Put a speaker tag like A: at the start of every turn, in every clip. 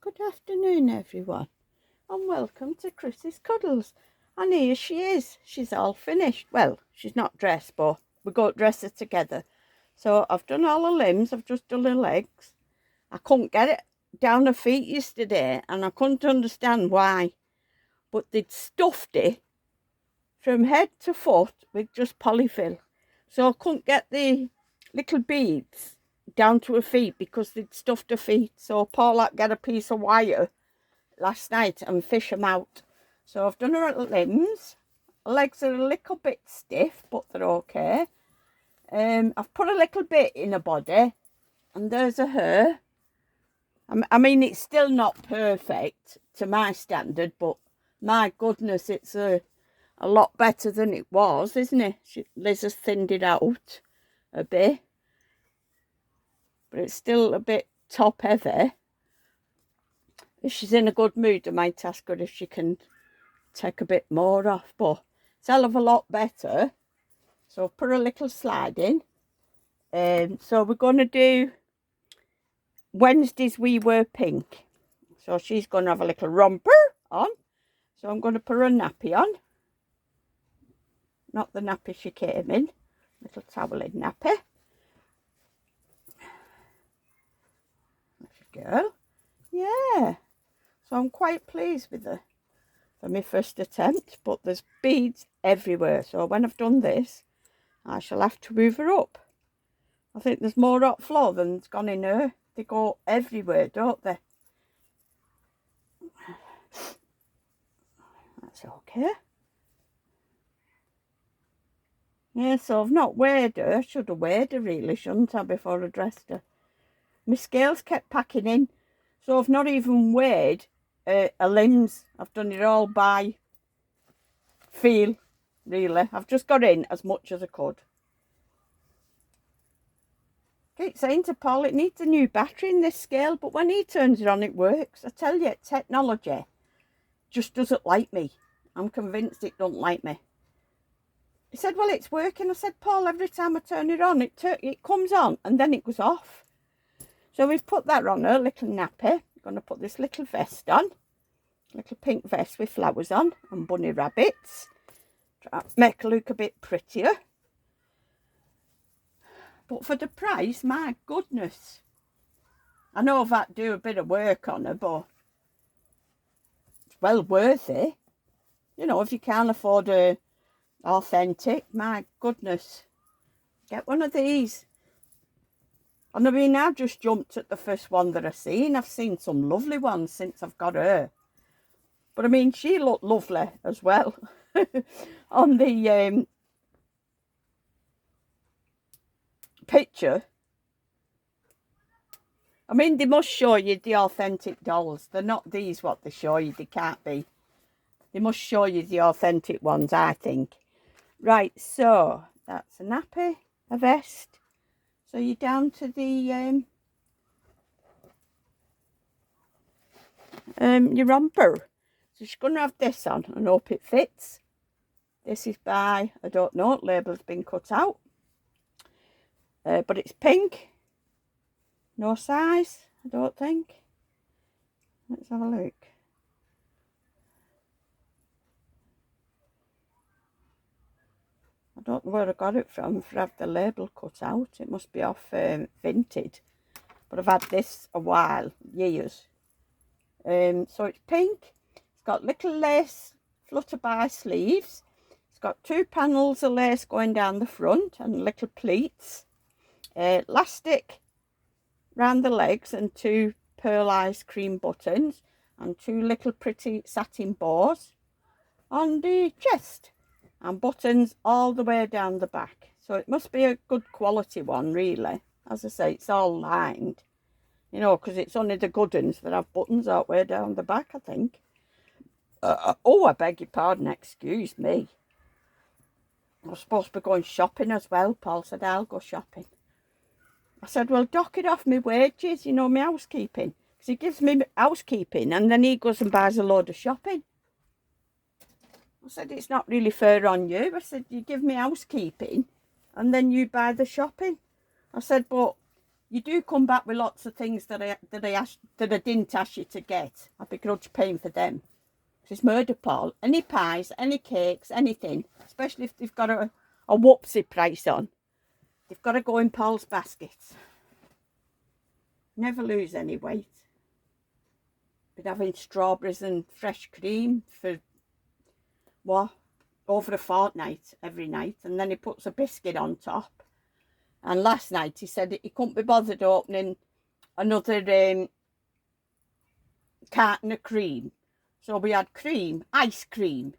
A: Good afternoon, everyone, and welcome to Chris's Cuddles. And here she is. She's all finished. Well, she's not dressed, but we go dress her together. So I've done all her limbs. I've just done her legs. I couldn't get it down her feet yesterday, and I couldn't understand why. But they'd stuffed it from head to foot with just polyfill. So I couldn't get the little beads down to her feet because they'd stuffed her feet. So Paul had to get a piece of wire last night and fish them out. So I've done her limbs. Her legs are a little bit stiff, but they're okay. I've put a little bit in her body, and there's a hair. I mean, it's still not perfect to my standard, but my goodness, it's a lot better than it was, isn't it? Liz has thinned it out a bit, but it's still a bit top heavy. If she's in a good mood, I might ask her if she can take a bit more off, but it's a hell of a lot better. So I've put a little slide in. So we're going to do Wednesdays We Were Pink. So she's going to have a little romper on. So I'm going to put her a nappy on. Not the nappy she came in. Little toweling nappy. Little girl. Yeah. So I'm quite pleased with her for my first attempt. But there's beads everywhere. So when I've done this, I shall have to move her up. I think there's more hot floor than's gone in her. They go everywhere, don't they? That's okay. Yeah, so I've not weighed her. I should have weighed her really, shouldn't I, before I dressed her. My scales kept packing in, so I've not even weighed her limbs. I've done it all by feel, really. I've just got in as much as I could. Keep saying to Paul, it needs a new battery in this scale, but when he turns it on, it works. I tell you, technology just doesn't like me. I'm convinced it don't like me. He said, well, it's working. I said, Paul, every time I turn it on, it comes on and then it goes off. So we've put that on her little nappy. I'm going to put this little vest on. Little pink vest with flowers on and bunny rabbits. Try to make her look a bit prettier. But for the price, my goodness. I know I've had to do a bit of work on her, but it's well worth it. You know, if you can't afford a authentic, my goodness, get one of these. And I mean, I just jumped at the first one that I've seen. I've seen some lovely ones since I've got her. But I mean, she looked lovely as well on the picture. I mean, they must show you the authentic dolls. They're not these what they show you. They can't be. They must show you the authentic ones, I think. Right, so that's a nappy, a vest. So you're down to the your romper. So she's going to have this on and hope it fits. This is by, I don't know, label's been cut out. But it's pink. No size, I don't think. Let's have a look. I don't know where I got it from for have the label cut out. It must be off Vinted. But I've had this a while, years. So it's pink. It's got little lace flutterby sleeves. It's got 2 panels of lace going down the front and little pleats. Elastic round the legs and 2 pearlized cream buttons and 2 little pretty satin bows on the chest and buttons all the way down the back. So it must be a good quality one, really. As I say, it's all lined, you know, because it's only the good ones that have buttons all the way down the back, I think. Oh, I beg your pardon, excuse me. I was supposed to be going shopping as well. Paul said, I'll go shopping. I said, well, dock it off my wages, you know, my housekeeping. Because he gives me housekeeping and then he goes and buys a load of shopping. I said, it's not really fair on you. I said, you give me housekeeping and then you buy the shopping. I said, but you do come back with lots of things that I didn't ask you to get. I begrudge paying for them. It's murder, Paul. Any pies, any cakes, anything, especially if they've got a whoopsie price on, they've got to go in Paul's baskets. Never lose any weight. Been having strawberries and fresh cream for what, over a fortnight every night, and then he puts a biscuit on top. And last night he said he couldn't be bothered opening another carton of cream. So we had cream, ice cream,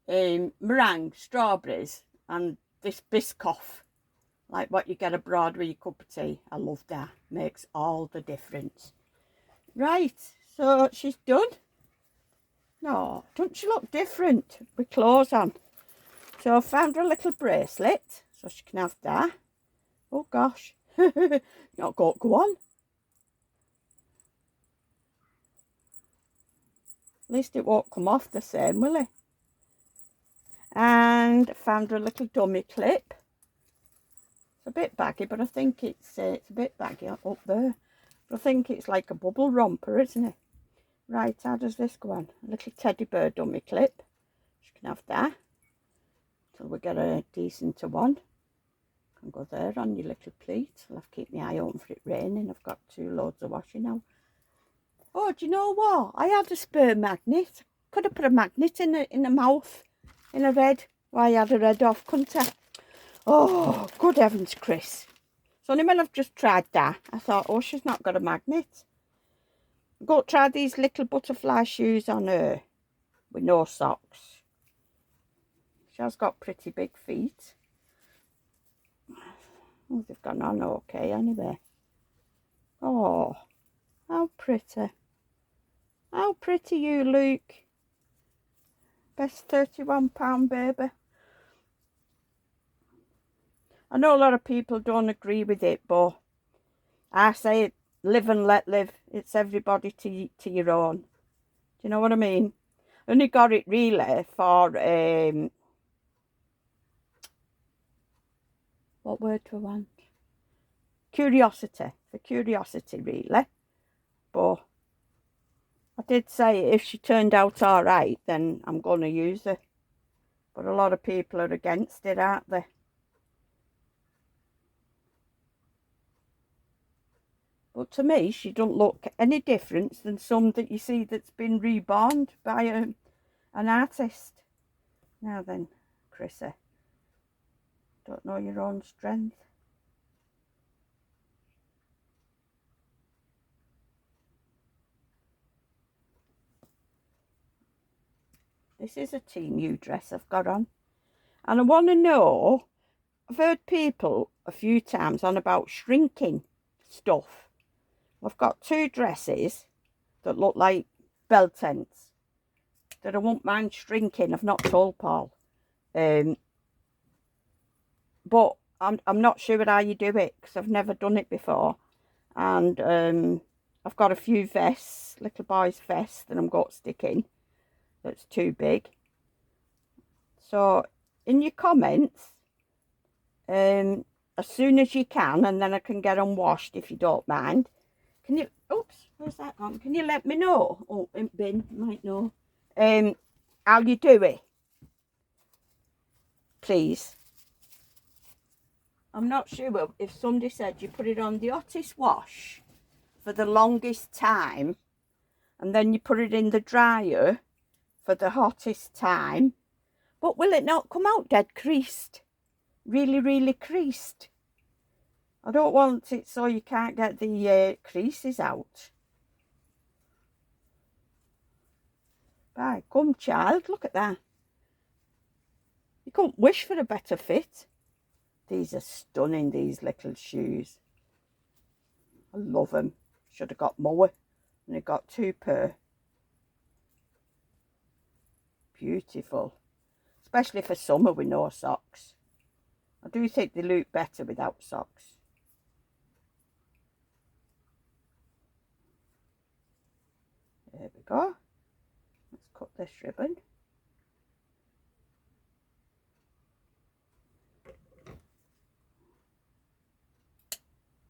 A: meringue, strawberries, and this Biscoff, like what you get abroad with your cup of tea. I love that. Makes all the difference. Right, so she's done. No, don't she look different with clothes on? So I found her a little bracelet, so she can have that. Oh gosh, not go on. At least it won't come off the same, will it? And found her a little dummy clip. It's a bit baggy, but I think it's a bit baggy up there. But I think it's like a bubble romper, isn't it? Right, how does this go on? A little teddy bear dummy clip. She can have that till we get a decent one. Can go there on your little pleat. I'll have to keep my eye open for it raining. I've got 2 loads of washing now. Oh, do you know what? I had a spare magnet. Could have put a magnet in the mouth, in a red. Why, I had a red off, couldn't I? Oh, good heavens, Chris. So only when I've just tried that, I thought, oh, she's not got a magnet. Go try these little butterfly shoes on her with no socks. She has got pretty big feet. Oh, they've gone on okay anyway. Oh, how pretty. How pretty you, Luke. Best £31 baby. I know a lot of people don't agree with it, but I say live and let live. It's everybody to your own. Do you know what I mean? Only got it really for, what word do I want? Curiosity. For curiosity, really. But I did say if she turned out all right, then I'm going to use her. But a lot of people are against it, aren't they? But to me, she don't look any different than some that you see that's been reborn by an artist. Now then, Chrissy, don't know your own strength. This is a Temu dress I've got on. And I want to know, I've heard people a few times on about shrinking stuff. I've got 2 dresses that look like belt ends that I won't mind shrinking. I've not told Paul. But I'm not sure how you do it because I've never done it before. And I've got a few vests, little boys' vests that I'm going to stick in. That's too big. So in your comments, as soon as you can, and then I can get them washed if you don't mind. Can you, oops, where's that gone? Can you let me know? Oh, Ben might know. How you do it, please. I'm not sure if somebody said you put it on the hottest wash for the longest time, and then you put it in the dryer for the hottest time. But will it not come out dead creased? Really, really creased? I don't want it so you can't get the creases out. Right, come child, look at that. You couldn't wish for a better fit. These are stunning, these little shoes. I love them. Should have got more. And I got 2 pair. Beautiful. Especially for summer with no socks. I do think they look better without socks. There we go. Let's cut this ribbon.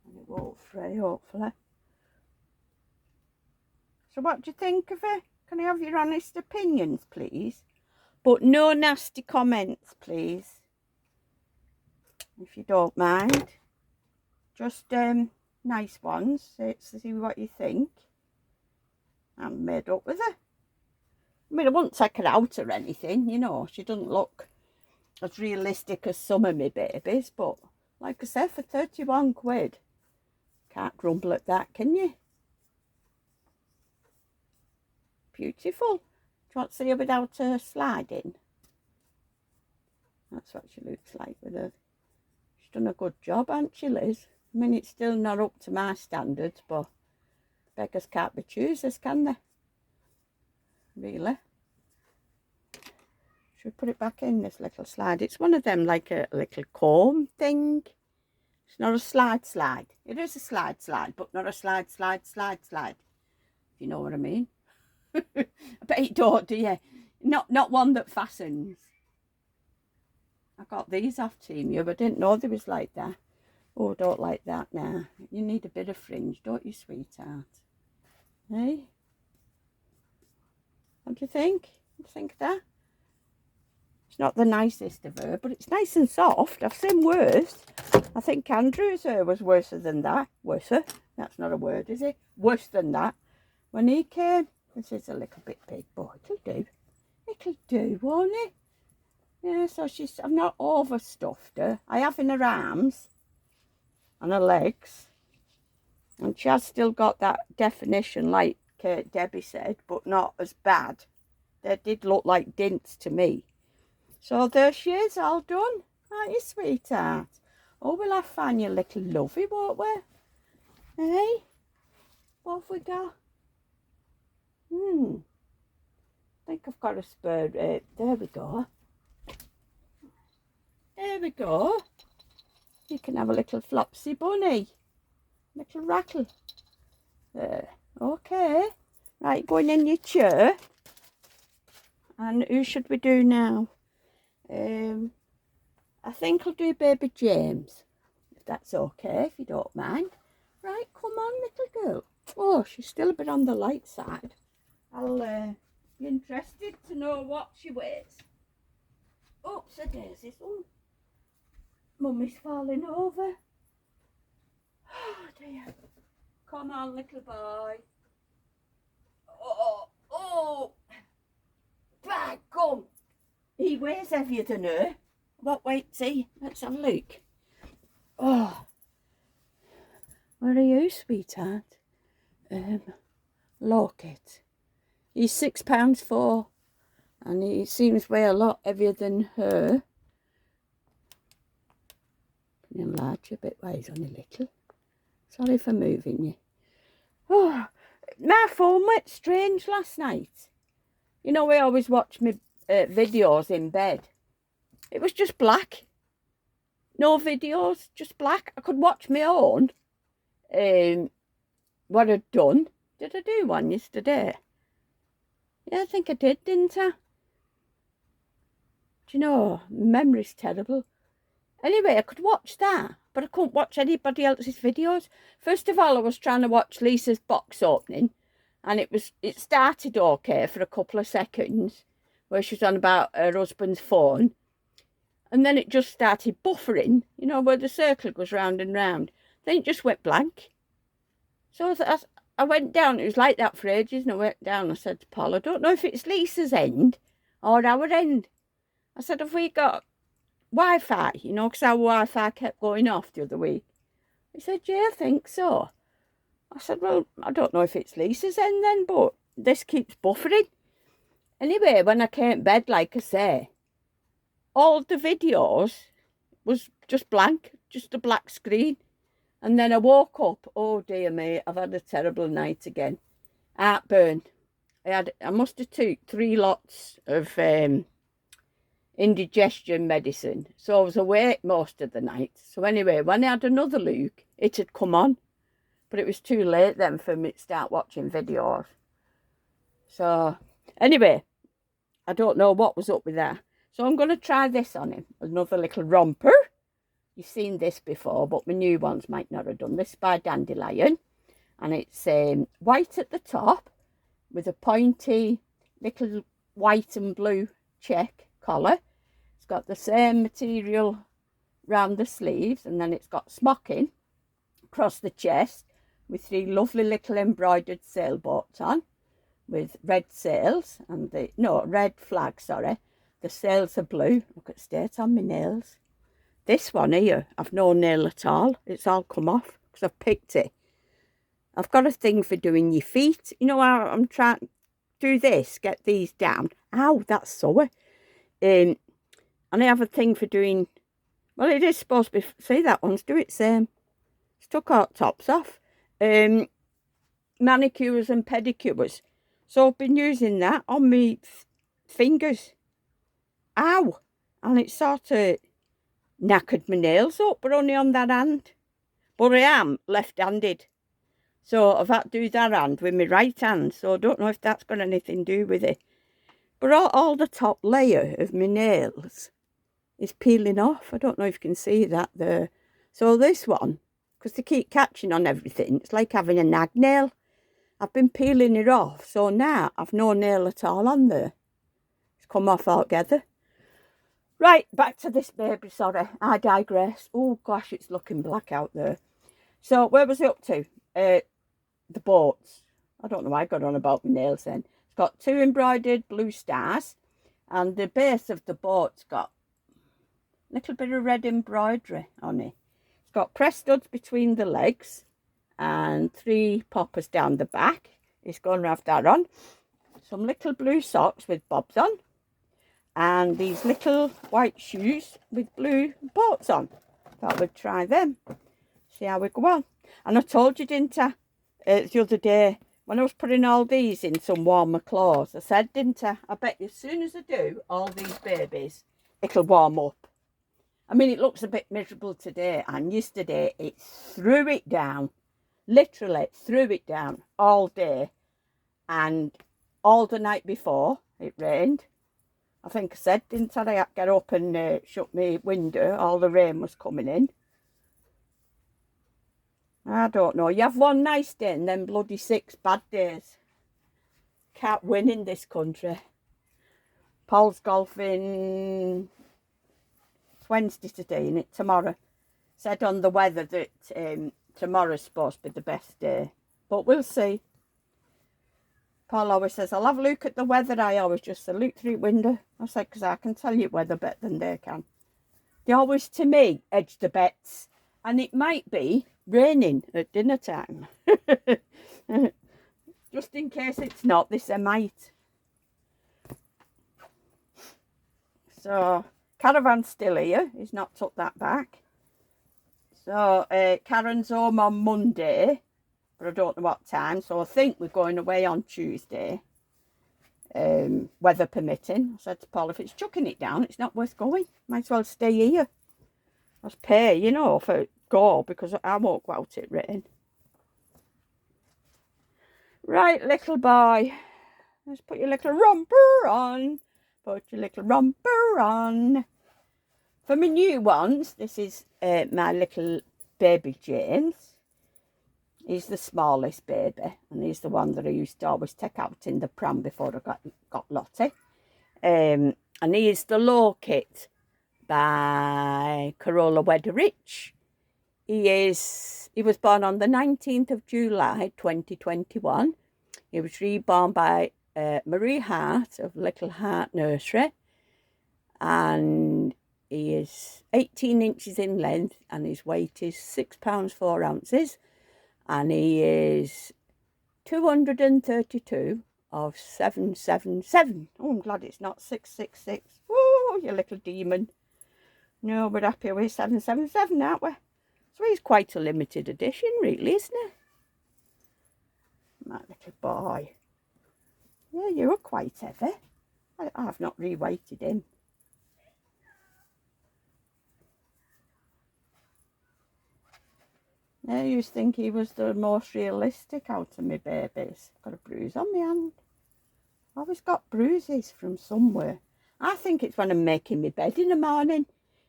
A: And it won't free, hopefully. So what do you think of it? Can I have your honest opinions, please? But no nasty comments, please. If you don't mind. Just nice ones. See what you think. I'm made up with her. I mean, I won't take her out or anything, you know. She doesn't look as realistic as some of my babies. But like I said, for 31 quid, can't grumble at that, can you? Beautiful. Do you want to see her without her sliding? That's what she looks like with her. She's done a good job, hasn't she, Liz? I mean, it's still not up to my standards, but beggars can't be choosers, can they? Really? Should we put it back in, this little slide? It's one of them, like a little comb thing. It's not a slide. It is a slide, but not a slide. If you know what I mean. I bet you don't, do you? Not one that fastens. I got these off Temu, but I didn't know they was like that. Oh, I don't like that now. You need a bit of fringe, don't you, sweetheart? Hey? What do you think? What do you think of that? It's not the nicest of her, but it's nice and soft. I've seen worse. I think Andrew's hair was worse than that. Worser? That's not a word, is it? Worse than that. When he came, this is a little bit big, but it'll do. It'll do, won't it? Yeah, so I've not overstuffed her. I have in her arms and her legs. And she has still got that definition, like Debbie said, but not as bad. They did look like dints to me. So there she is, all done. Aren't you, sweetheart? Oh, we'll have fun, you little lovey, won't we? Hey? What have we got? I think I've got a spur. There we go. There we go. You can have a little flopsy bunny. Little rattle. There. Okay. Right, going in your chair. And who should we do now? I think I'll do baby James. If that's okay, if you don't mind. Right, come on, little girl. Oh, she's still a bit on the light side. I'll be interested to know what she weighs. Oops, a daisy. Oh, Mummy's falling over. Oh dear. Come on, little boy. Oh. By gum. He weighs heavier than her. What weight's he? Let's have a look. Oh. Where are you, sweetheart? Locket. He's £6.4. And he seems to weigh a lot heavier than her. Can you enlarge a bit? Why, he's only little. Sorry for moving you. Oh, my phone went strange last night. You know, we always watch my videos in bed. It was just black. No videos, just black. I could watch my own. What I'd done. Did I do one yesterday? Yeah, I think I did, didn't I? Do you know, memory's terrible. Anyway, I could watch that, but I couldn't watch anybody else's videos. First of all, I was trying to watch Lisa's box opening, and it started okay for a couple of seconds, where she was on about her husband's phone, and then it just started buffering, you know, where the circle goes round and round. Then it just went blank. So I went down, it was like that for ages, and I went down, I said to Paul, I don't know if it's Lisa's end or our end. I said, have we got Wi-Fi, you know, because our Wi-Fi kept going off the other week. He said, yeah, I think so. I said, well, I don't know if it's Lisa's end then, but this keeps buffering. Anyway, when I came to bed, like I say, all the videos was just blank, just a black screen. And then I woke up, oh dear me, I've had a terrible night again. Heartburn. I must have took 3 lots of indigestion medicine. So I was awake most of the night. So anyway, when I had another look, it had come on. But it was too late then for me to start watching videos. So anyway, I don't know what was up with that. So I'm going to try this on him. Another little romper. you've seen this before, but my new ones might not have done. This is by Dandelion, and it's white at the top with a pointy little white and blue check collar. It's got the same material round the sleeves, and then it's got smocking across the chest with 3 lovely little embroidered sailboats on with red sails and red flag, sorry. The sails are blue. Look at state on my nails. This one here, I've no nail at all. It's all come off because I've picked it. I've got a thing for doing your feet. You know how I'm trying to do this, get these down. Ow, that's sore. And I have a thing for doing, well, it is supposed to be, see that one's do it same. Stuck our tops off. Manicures and pedicures. So I've been using that on my fingers. Ow! And it sort of knackered my nails up, but only on that hand. But I am left-handed. So I've had to do that hand with my right hand. So I don't know if that's got anything to do with it. But all the top layer of my nails is peeling off. I don't know if you can see that there. So this one, because they keep catching on everything, it's like having a nag nail. I've been peeling it off, so now I've no nail at all on there. It's come off altogether. Right, back to this baby, sorry, I digress. Oh gosh, it's looking black out there. So where was it up to? The boats. I don't know why I got on about my nails then. It's got 2 embroidered blue stars, and the base of the boat's got a little bit of red embroidery on it. It's got press studs between the legs and 3 poppers down the back. It's going to have that on. Some little blue socks with bobs on, and these little white shoes with blue boats on. Thought we'd try them, see how we go on. And I told you, didn't I, the other day when I was putting all these in some warmer clothes, I said, didn't I bet you as soon as I do all these babies, it'll warm up. I mean, it looks a bit miserable today, and yesterday it threw it down. Literally threw it down all day, and all the night before it rained. I think I said, didn't I, I had to get up and shut my window. All the rain was coming in. I don't know. You have one nice day and then bloody 6 bad days. Can't win in this country. Paul's golfing. It's Wednesday today, isn't it? Tomorrow. Said on the weather that tomorrow's supposed to be the best day. But we'll see. Paul always says, I'll have a look at the weather. I always just say, look through the window. I said, because I can tell you weather better than they can. They always, to me, edge the bets. And it might be raining at dinner time. Just in case it's not, this I might. So, caravan's still here. He's not took that back. So, Karen's home on Monday, but I don't know what time. So, I think we're going away on Tuesday, weather permitting. I said to Paul, if it's chucking it down, it's not worth going. Might as well stay here. I'll pay, you know, for go, because I won't go out it rain. Right, little boy. Let's put your little romper on. Put your little romper on. For my new ones, this is my little baby James. He's the smallest baby, and he's the one that I used to always take out in the pram before I got Lottie. And he is the low kit by Corolla Wedderich. He was born on the 19th of July 2021. He was reborn by Marie Hart of Little Heart Nursery, and he is 18 inches in length, and his weight is £6 4 ounces, and he is 232 of 777. Oh, I'm glad it's not 666. Oh, you little demon. No, we're happy with 777, aren't we? So he's quite a limited edition, really, isn't he? My little boy. Yeah, you're quite heavy. I've not reweighted him. I used to think he was the most realistic out of my babies. Got a bruise on my hand. Always got bruises from somewhere. I think it's when I'm making my bed in the morning.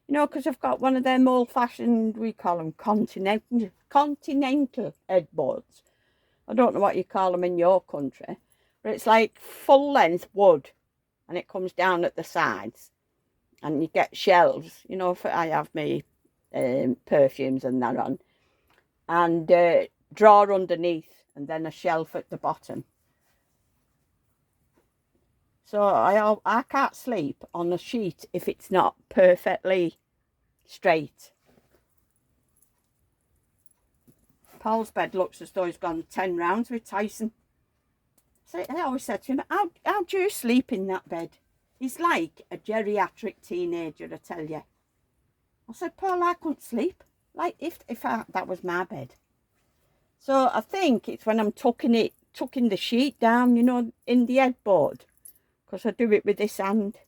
A: You know, because I've got one of them old-fashioned, we call them continental headboards. I don't know what you call them in your country, but it's like full-length wood, and it comes down at the sides, and you get shelves. You know, I have my perfumes and that on, and drawer underneath, and then a shelf at the bottom. So I can't sleep on a sheet if it's not perfectly straight. Paul's bed looks as though he's gone 10 rounds with Tyson. So I always said to him, how do you sleep in that bed? He's like a geriatric teenager, I tell you. I said, Paul, I couldn't sleep. Like if that was my bed. So I think it's when I'm tucking the sheet down, you know, in the headboard. Because I do it with this hand.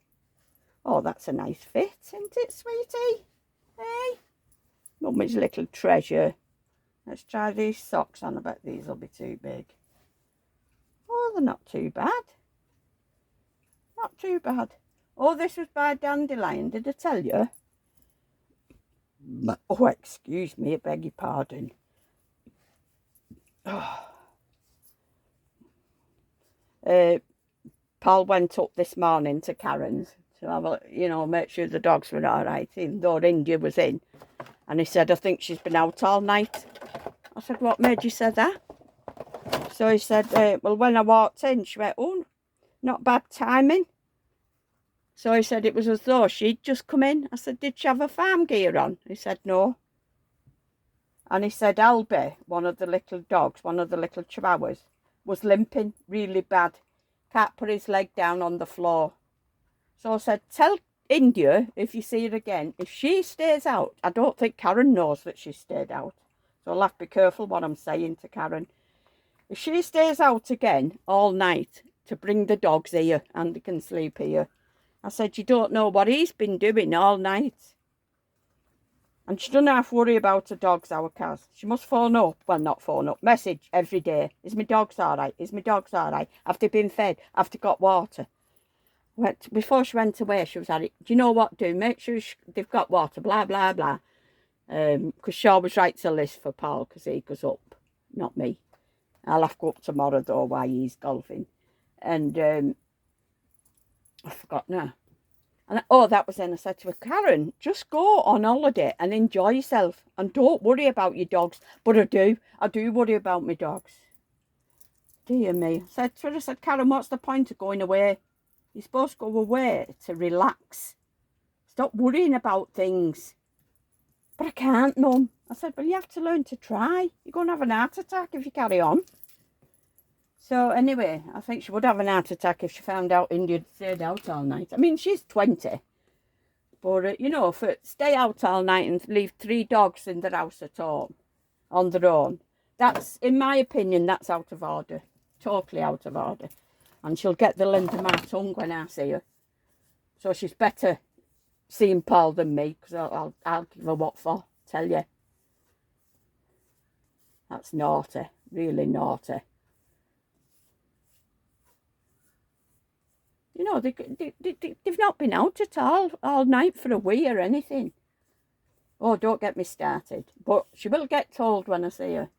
A: Oh, that's a nice fit, isn't it, sweetie? Hey? Mummy's little treasure. Let's try these socks on. I bet these will be too big. Oh, they're not too bad. Not too bad. Oh, this was by Dandelion, did I tell you? Oh, excuse me, I beg your pardon. Oh. Paul went up this morning to Karen's to have a, you know, make sure the dogs were all right, even though India was in. And he said, I think she's been out all night. I said, what made you say that? So he said, well, when I walked in, she went, oh, not bad timing. So he said it was as though she'd just come in. I said, did she have her farm gear on? He said, no. And he said, Albie, one of the little dogs, one of the little chihuahuas, was limping really bad. Can't put his leg down on the floor. So I said, tell India, if you see her again, if she stays out, I don't think Karen knows that she stayed out. So I'll have to be careful what I'm saying to Karen. If she stays out again all night, to bring the dogs here and they can sleep here. I said, you don't know what he's been doing all night. And she doesn't have to worry about her dogs, our Kaz. She must phone up. Well, not phone up. Message every day. Is my dogs all right? Is my dogs all right? Have they been fed? Have they got water? Before she went away, she was at it. Do you know what to do? Make sure they've got water, blah, blah, blah. Because she always writes a list for Paul because he goes up, not me. I'll have to go up tomorrow, though, while he's golfing. And I forgot now. And that was then I said to her, Karen, just go on holiday and enjoy yourself and don't worry about your dogs. But I do worry about my dogs. Dear me. I said, Karen, what's the point of going away? You're supposed to go away to relax. Stop worrying about things. But I can't, Mum. I said, well, you have to learn to try. You're going to have an heart attack if you carry on. So anyway, I think she would have an heart attack if she found out India stayed out all night. I mean, she's 20. But, you know, stay out all night and leave 3 dogs in the house at home on their own. That's, in my opinion, that's out of order. Totally out of order. And she'll get the length of my tongue when I see her. So she's better seeing Paul than me, because I'll give her what for, tell you. That's naughty, really naughty. You know, they've not been out at all night for a wee or anything. Oh, don't get me started. But she will get told when I see her.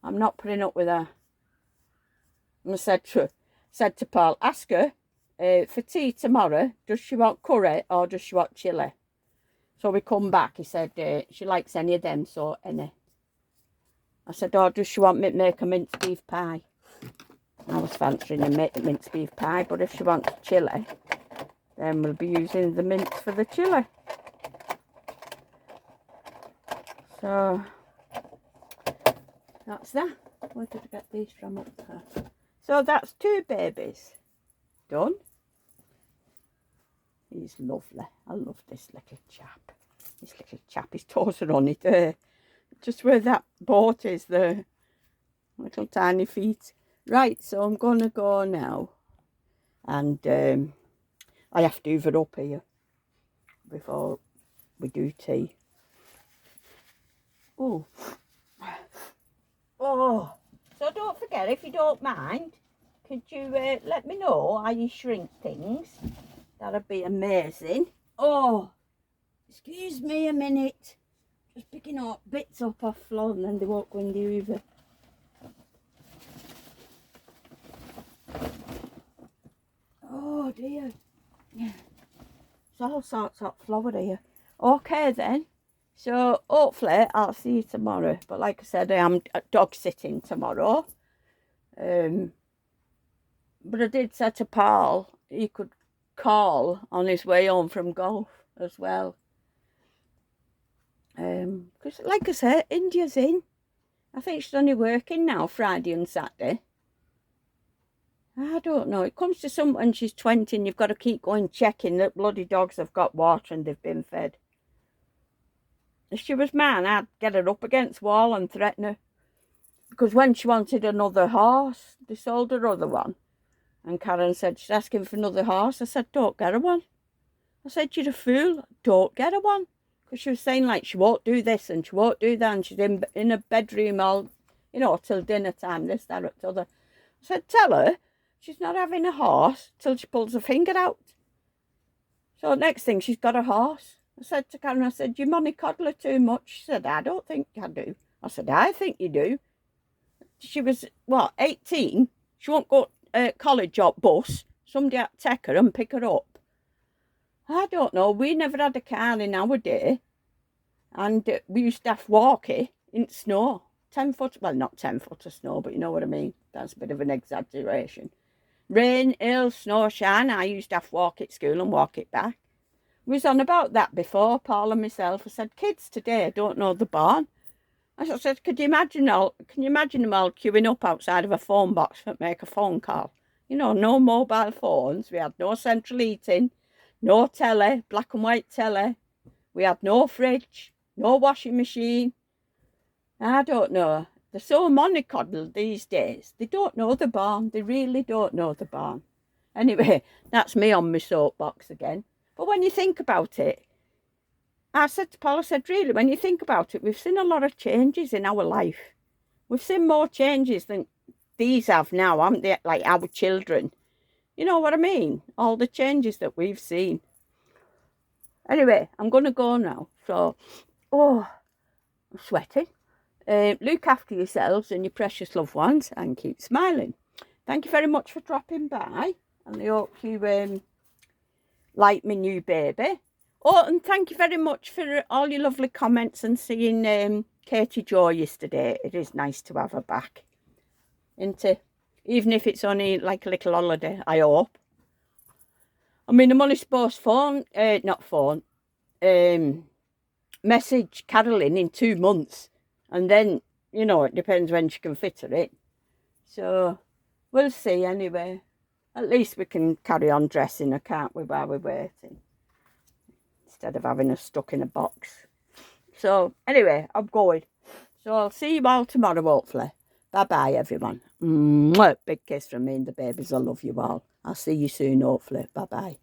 A: I'm not putting up with her. And I said to Paul, ask her for tea tomorrow, does she want curry or does she want chilli? So we come back, he said she likes any of them, so any. I said, oh, does she want me to make a minced beef pie? I was fancying a minced beef pie, but if she wants chilli, then we'll be using the mince for the chilli. So, that's that. Where did I get these from up there? So that's 2 babies done. He's lovely. I love this little chap. This little chap, his toes are on it there. Just where that boat is, the little tiny feet. Right, so I'm going to go now. And I have to hoover up here before we do tea. Oh. Oh. So don't forget, if you don't mind, could you let me know how you shrink things? That'd be amazing. Oh. Excuse me a minute. Just picking up bits up off floor and then they won't go in the Hoover. Oh dear. Yeah. It's all sorts of flower here. Okay then. So hopefully I'll see you tomorrow. But like I said, I am dog sitting tomorrow. But I did say to Paul he could call on his way home from golf as well. Because like I said, India's in. I think she's only working now Friday and Saturday. I don't know. It comes to some when she's 20 and you've got to keep going checking that bloody dogs have got water and they've been fed. If she was mine, I'd get her up against the wall and threaten her. Because when she wanted another horse, they sold her other one. And Karen said, she's asking for another horse. I said, don't get her one. I said, you're a fool. Don't get her one. Because she was saying, like, she won't do this and she won't do that. And she's in a bedroom all, till dinner time, this, that, or the other. I said, tell her she's not having a horse till she pulls her finger out. So next thing, she's got a horse. I said to Karen, I said, you mollycoddle her too much. She said, I don't think I do. I said, I think you do. She was, 18? She won't go college or bus. Somebody had to take her and pick her up. I don't know. We never had a car in our day. And we used to have to walk it in snow. 10 foot, well, not 10 foot of snow, but you know what I mean. That's a bit of an exaggeration. Rain, hail, snow, shine. I used to have to walk it school and walk it back. We was on about that before, Paul and myself. I said, kids today don't know the barn. I said, can you imagine them all queuing up outside of a phone box to make a phone call? No mobile phones. We had no central heating, no telly, black and white telly. We had no fridge, no washing machine. I don't know. They're so mollycoddled these days. They don't know the barn. They really don't know the barn. Anyway, that's me on my soapbox again. But when you think about it, I said to Paul, really, when you think about it, we've seen a lot of changes in our life. We've seen more changes than these have now, haven't they? Like our children. You know what I mean? All the changes that we've seen. Anyway, I'm going to go now. So, I'm sweating. Look after yourselves and your precious loved ones and keep smiling. Thank you very much for dropping by. And I hope you like my new baby. Oh, and thank you very much for all your lovely comments and seeing Katie Jo yesterday. It is nice to have her back. Isn't it? Even if it's only like a little holiday, I hope. I mean, I'm only supposed to message Carolyn in 2 months. And then, it depends when she can fit her in. So, we'll see anyway. At least we can carry on dressing her, can't we, while we're waiting? Instead of having her stuck in a box. So, anyway, I'm going. So, I'll see you all tomorrow, hopefully. Bye-bye, everyone. Mwah. Big kiss from me and the babies. I love you all. I'll see you soon, hopefully. Bye-bye.